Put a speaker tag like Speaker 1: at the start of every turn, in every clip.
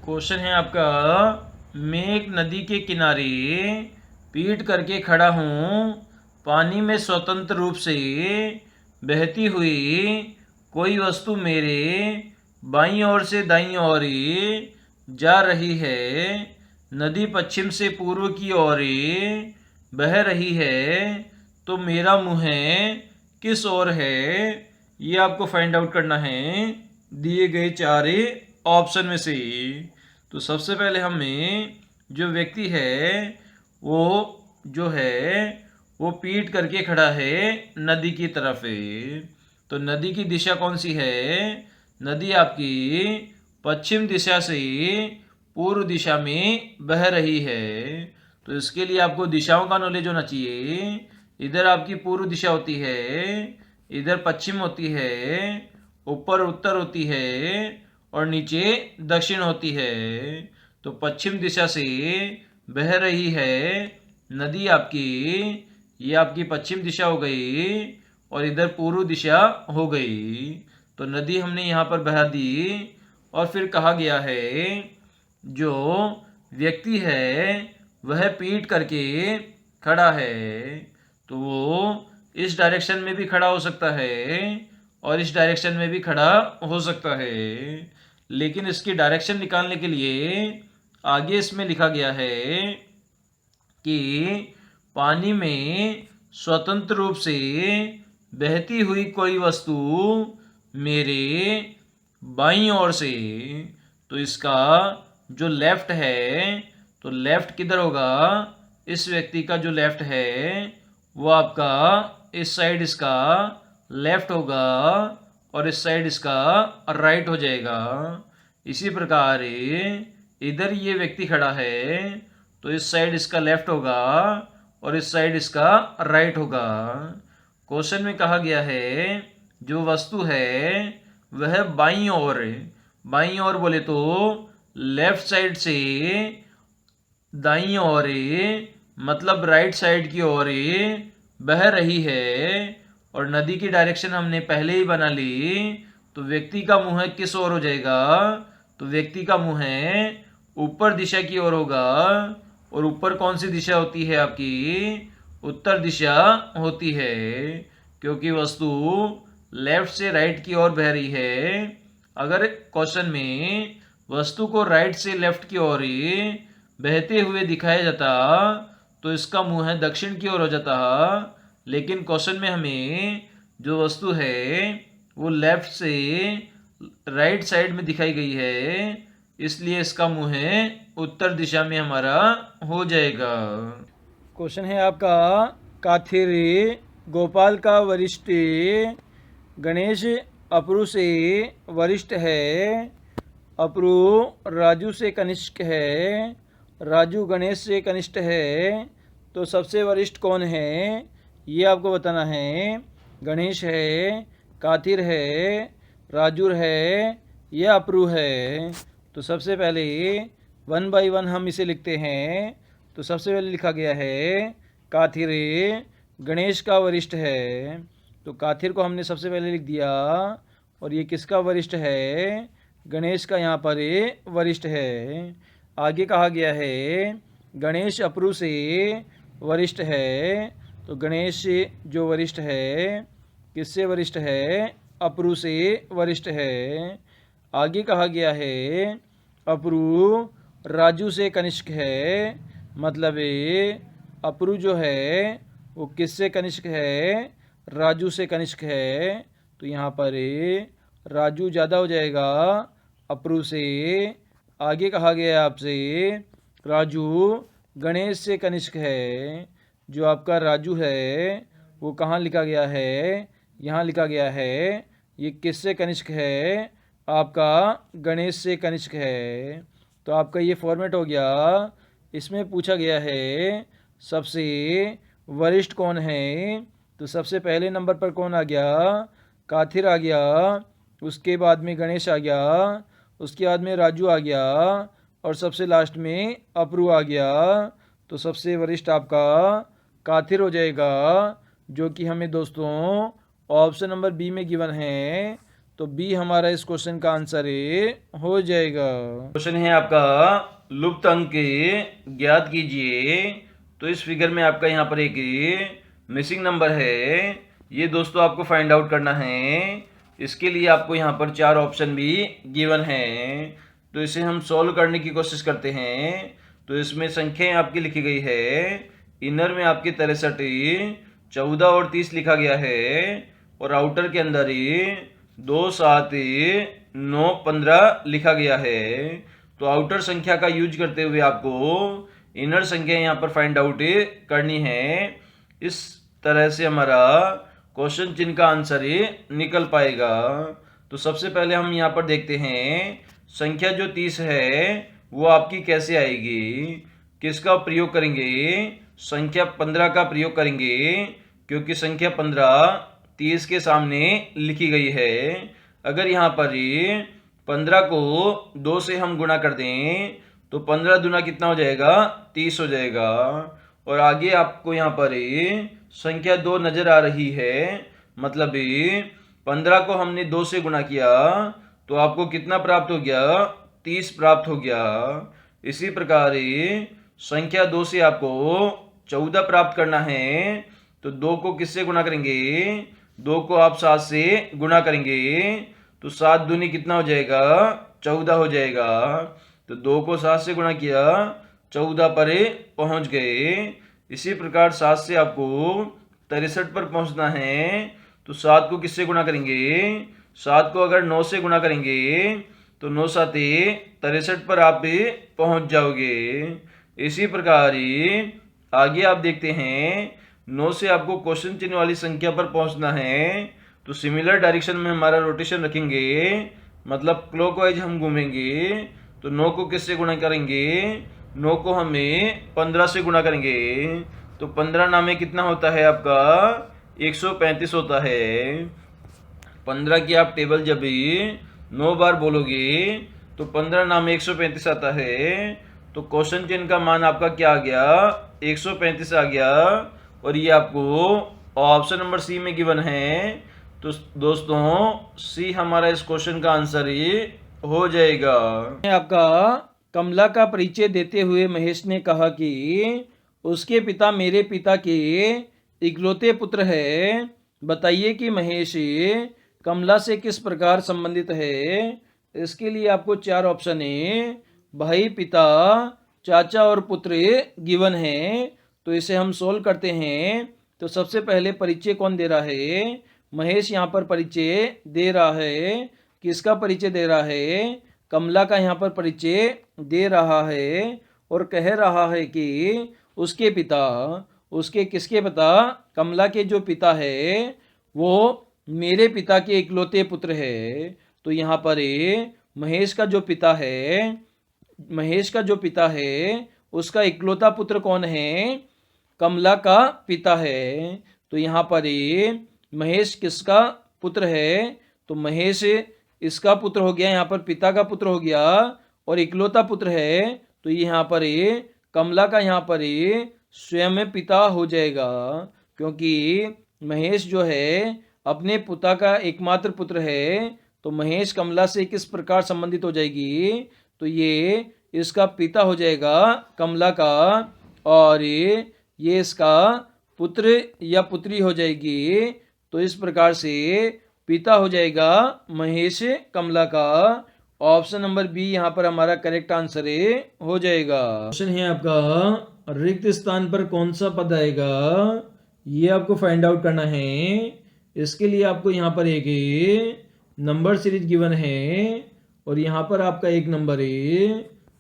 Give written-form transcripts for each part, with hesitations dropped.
Speaker 1: Question है आपका, मैं एक नदी के किनारे पीठ करके खड़ा हूँ। पानी में स्वतंत्र रूप से बहती हुई कोई वस्तु मेरे बाईं ओर से दाईं ओर जा रही है। नदी पश्चिम से पूर्व की ओर बह रही है, तो मेरा मुँह किस ओर है? ये आपको फाइंड आउट करना है दिए गए चार ऑप्शन में से। तो सबसे पहले हमें जो व्यक्ति है वो जो है वो पीठ करके खड़ा है नदी की तरफ। तो नदी की दिशा कौन सी है? नदी आपकी पश्चिम दिशा से पूर्व दिशा में बह रही है। तो इसके लिए आपको दिशाओं का नॉलेज होना चाहिए। इधर आपकी पूर्व दिशा होती है, इधर पश्चिम होती है, ऊपर उत्तर होती है और नीचे दक्षिण होती है। तो पश्चिम दिशा से बह रही है नदी आपकी, ये आपकी पश्चिम दिशा हो गई और इधर पूर्व दिशा हो गई। तो नदी हमने यहाँ पर बहा दी। और फिर कहा गया है जो व्यक्ति है वह पीठ करके खड़ा है, तो वो इस डायरेक्शन में भी खड़ा हो सकता है और इस डायरेक्शन में भी खड़ा हो सकता है। लेकिन इसकी डायरेक्शन निकालने के लिए आगे इसमें लिखा गया है कि पानी में स्वतंत्र रूप से बहती हुई कोई वस्तु मेरे बाईं ओर से। तो इसका जो लेफ्ट है, तो लेफ्ट किधर होगा? इस व्यक्ति का जो लेफ्ट है वो आपका इस साइड इसका लेफ्ट होगा और इस साइड इसका राइट हो जाएगा। इसी प्रकार इधर ये व्यक्ति खड़ा है, तो इस साइड इसका लेफ्ट होगा और इस साइड इसका राइट होगा। क्वेश्चन में कहा गया है जो वस्तु है वह बाईं ओर, बाईं ओर बोले तो लेफ्ट साइड से दाईं ओर मतलब राइट साइड की ओर बह रही है। और नदी की डायरेक्शन हमने पहले ही बना ली, तो व्यक्ति का मुंह किस ओर हो जाएगा? तो व्यक्ति का मुंह ऊपर दिशा की ओर होगा। और ऊपर कौन सी दिशा होती है आपकी? उत्तर दिशा होती है, क्योंकि वस्तु लेफ्ट से राइट की ओर बह रही है। अगर क्वेश्चन में वस्तु को राइट से लेफ्ट की ओर बहते हुए दिखाया जाता तो इसका मुंह दक्षिण की ओर हो जाता। लेकिन क्वेश्चन में हमें जो वस्तु है वो लेफ्ट से राइट साइड में दिखाई गई है, इसलिए इसका मुंह उत्तर दिशा में हमारा हो जाएगा। क्वेश्चन है आपका, काथिर गोपाल का वरिष्ठ गणेश अप्रू से वरिष्ठ है, अप्रू राजू से कनिष्ठ है, राजू गणेश से कनिष्ठ है, तो सबसे वरिष्ठ कौन है ये आपको बताना है। गणेश है, काथिर है, राजू है या अप्रू है? तो सबसे पहले 1 बाई 1 हम इसे लिखते हैं। तो सबसे पहले लिखा गया है काथिर गणेश का वरिष्ठ है, तो काथिर को हमने सबसे पहले लिख दिया। और ये किसका वरिष्ठ है? गणेश का यहाँ पर वरिष्ठ है। आगे कहा गया है गणेश अप्रू से वरिष्ठ है, तो गणेश जो वरिष्ठ है किससे वरिष्ठ है? अप्रू से वरिष्ठ है। आगे कहा गया है अप्रू राजू से कनिष्ठ है, मतलब अप्रू जो है वो किससे कनिष्ठ है? राजू से कनिष्ठ है। तो यहाँ पर राजू ज़्यादा हो जाएगा अप्रू से। आगे कहा गया आपसे राजू गणेश से कनिष्ठ है। जो आपका राजू है वो कहाँ लिखा गया है? यहाँ लिखा गया है। ये किससे कनिष्ठ है? आपका गणेश से कनिष्ठ है। तो आपका ये फॉर्मेट हो गया। इसमें पूछा गया है सबसे वरिष्ठ कौन है, तो सबसे पहले नंबर पर कौन आ गया? काथिर आ गया, उसके बाद में गणेश आ गया, उसके बाद में राजू आ गया और सबसे लास्ट में अप्रू आ गया। तो सबसे वरिष्ठ आपका काथिर हो जाएगा, जो कि हमें दोस्तों ऑप्शन नंबर बी में गिवन है। तो बी हमारा इस क्वेश्चन का आंसर हो जाएगा। क्वेश्चन है आपका लुप्त अंक ज्ञात कीजिए। तो इस फिगर में आपका यहाँ पर एक मिसिंग नंबर है, ये दोस्तों आपको फाइंड आउट करना है। इसके लिए आपको यहाँ पर 4 ऑप्शन भी गिवन है। तो इसे हम सॉल्व करने की कोशिश करते हैं। तो इसमें संख्याएं आपकी लिखी गई है। इनर में आपके 63, 14 और 30 लिखा गया है, और आउटर के अंदर 2, 7, 9, 15 लिखा गया है। तो आउटर संख्या का यूज करते हुए आपको इनर संख्या यहाँ पर फाइंड आउट करनी है। इस तरह से हमारा क्वेश्चन चिन्ह का आंसर निकल पाएगा। तो सबसे पहले हम यहाँ पर देखते हैं संख्या जो 30 है वो आपकी कैसे आएगी। किसका प्रयोग करेंगे? संख्या 15 का प्रयोग करेंगे, क्योंकि संख्या 15 30 के सामने लिखी गई है। अगर यहाँ पर 15 को 2 से हम गुणा कर दें तो 15 दूना कितना हो जाएगा? 30 हो जाएगा। और आगे आपको यहाँ पर संख्या 2 नजर आ रही है, मतलब 15 को हमने 2 से गुणा किया तो आपको कितना प्राप्त हो गया? 30 प्राप्त हो गया। इसी प्रकार संख्या 2 से आपको 14 प्राप्त करना है, तो 2 को किससे गुणा करेंगे? 2 को आप 7 से गुणा करेंगे तो 7 दूनी कितना हो जाएगा? 14 हो जाएगा। तो 2 को 7 से गुणा किया, 14 पर पहुंच गए। इसी प्रकार 7 से आपको 63 पर पहुंचना है, तो 7 को किससे गुणा करेंगे? 7 को अगर 9 से गुणा करेंगे तो 9 7 63 पर आप पहुंच जाओगे। इसी प्रकार आगे आप देखते हैं 9 से आपको क्वेश्चन चिन्ह वाली संख्या पर पहुंचना है, तो सिमिलर डायरेक्शन में हमारा रोटेशन रखेंगे, मतलब क्लॉकवाइज हम घूमेंगे। तो 9 को किससे गुणा करेंगे? 9 को हमें 15 से गुणा करेंगे, तो 15 नामे कितना होता है आपका? 135 होता है। 15 की आप टेबल जब भी 9 बार बोलोगे तो 15 नामे 135 आता है। तो क्वेश्चन चिन्ह का मान आपका क्या आ गया? 135 आ गया। और ये आपको ऑप्शन नंबर सी में गिवन है। तो दोस्तों सी हमारा इस क्वेश्चन का आंसर ही हो जाएगा। आपका कमला का परिचय देते हुए महेश ने कहा कि उसके पिता मेरे पिता के इकलौते पुत्र है। बताइए कि महेश कमला से किस प्रकार संबंधित है। इसके लिए आपको 4 ऑप्शन है, भाई, पिता, चाचा और पुत्र गिवन है। तो इसे हम सोल्व करते हैं। तो सबसे पहले परिचय कौन दे रहा है? महेश यहाँ पर परिचय दे रहा है। किसका परिचय दे रहा है? कमला का यहाँ पर परिचय दे रहा है, और कह रहा है कि उसके पिता, उसके किसके पिता? कमला के जो पिता है वो मेरे पिता के इकलौते पुत्र है। तो यहाँ पर महेश का जो पिता है, महेश का जो पिता है उसका इकलौता पुत्र कौन है? कमला का पिता है। तो यहाँ पर महेश किसका पुत्र है? तो महेश इसका पुत्र हो गया, यहाँ पर पिता का पुत्र हो गया, और इकलौता पुत्र है तो यहाँ पर कमला का यहाँ पर स्वयं पिता हो जाएगा, क्योंकि महेश जो है अपने पिता का एकमात्र पुत्र है। तो महेश कमला से किस प्रकार संबंधित हो जाएगी? तो ये इसका पिता हो जाएगा कमला का, और ये इसका पुत्र या पुत्री हो जाएगी। तो इस प्रकार से पिता हो जाएगा महेश कमला का। ऑप्शन नंबर बी यहाँ पर हमारा करेक्ट आंसर हो जाएगा। क्वेश्चन है आपका रिक्त स्थान पर कौन सा पद आएगा, ये आपको फाइंड आउट करना है। इसके लिए आपको यहाँ पर एक नंबर सीरीज गिवन है, और यहाँ पर आपका एक नंबर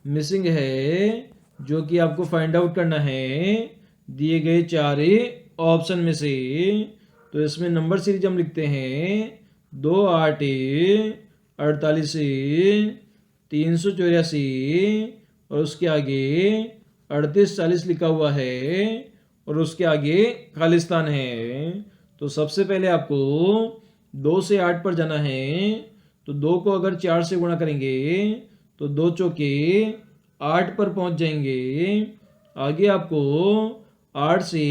Speaker 1: मिसिंग है, जो कि आपको फाइंड आउट करना है दिए गए 4 ऑप्शन में से। तो इसमें नंबर सीरीज हम लिखते हैं 2, 8, 48, 384, और उसके आगे 38, 40 लिखा हुआ है, और उसके आगे खालिस्तान है। तो सबसे पहले आपको 2 से 8 पर जाना है। तो 2 को अगर 4 से गुणा करेंगे तो 2 चौके 8 पर पहुंच जाएंगे। आगे आपको 8 से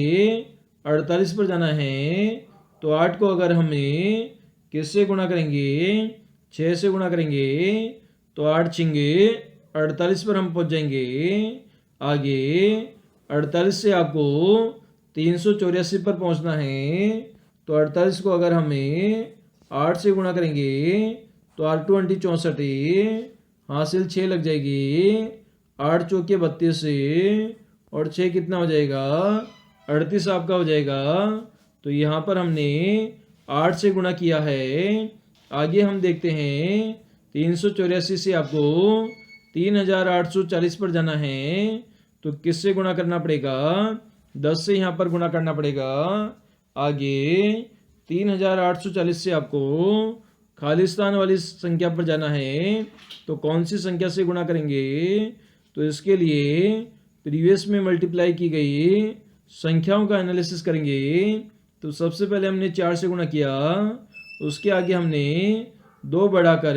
Speaker 1: 48 पर जाना है। तो 8 को अगर हमें किससे गुणा करेंगे? 6 से गुणा करेंगे तो 8 छिंगे 48 पर हम पहुंच जाएंगे। आगे 48 से आपको 384 पर पहुंचना है। तो 48 को अगर हमें 8 से गुणा करेंगे तो 8 2 64 हासिल 6 लग जाएगी। 8 चौके 32 से और 6 कितना हो जाएगा? 38 आपका हो जाएगा। तो यहाँ पर हमने 8 से गुणा किया है। आगे हम देखते हैं 384 से आपको 3840 पर जाना है। तो किससे गुणा करना पड़ेगा? 10 से यहाँ पर गुणा करना पड़ेगा। आगे 3840 से आपको खालिस्तान वाली संख्या पर जाना है। तो कौन सी संख्या से गुणा करेंगे? तो इसके लिए प्रीवियस में मल्टीप्लाई की गई संख्याओं का एनालिसिस करेंगे। तो सबसे पहले हमने 4 से गुणा किया, उसके आगे हमने 2 बढ़ाकर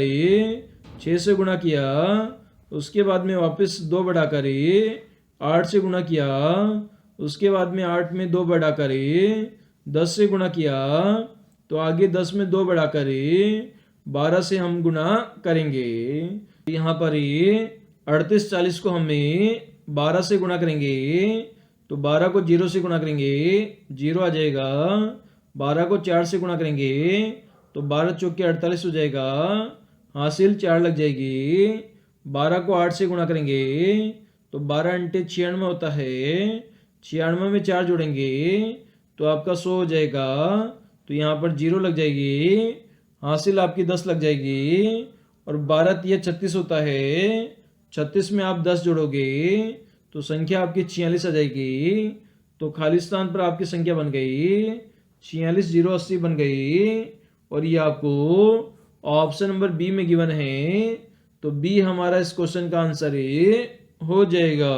Speaker 1: 6 से गुणा किया, उसके बाद में वापस 2 बढ़ाकर 8 से गुणा किया, उसके बाद में 8 में 2 बढ़ाकर 10 से गुणा किया। तो आगे 10 में 2 बढ़ाकर 12 से हम गुणा करेंगे। यहाँ पर 38 40 को हमें 12 से गुणा करेंगे। तो 12 को 0 से गुणा करेंगे 0 आ जाएगा। 12 को 4 से गुणा करेंगे तो 12 चौके 48 हो जाएगा, हासिल 4 लग जाएगी। 12 को 8 से गुणा करेंगे तो 12 × 96 होता है। 96 में 4 जोड़ेंगे तो आपका 100 हो जाएगा। तो यहाँ पर 0 लग जाएगी, हासिल आपकी 10 लग जाएगी। और 12 × 36 होता है। 36 में आप 10 जोड़ोगे तो संख्या आपकी 46 आ जाएगी। तो खालिस्तान पर आपकी संख्या बन गई 46080 बन गई। और ये आपको ऑप्शन नंबर बी में गिवन है। तो बी हमारा इस क्वेश्चन का आंसर हो जाएगा।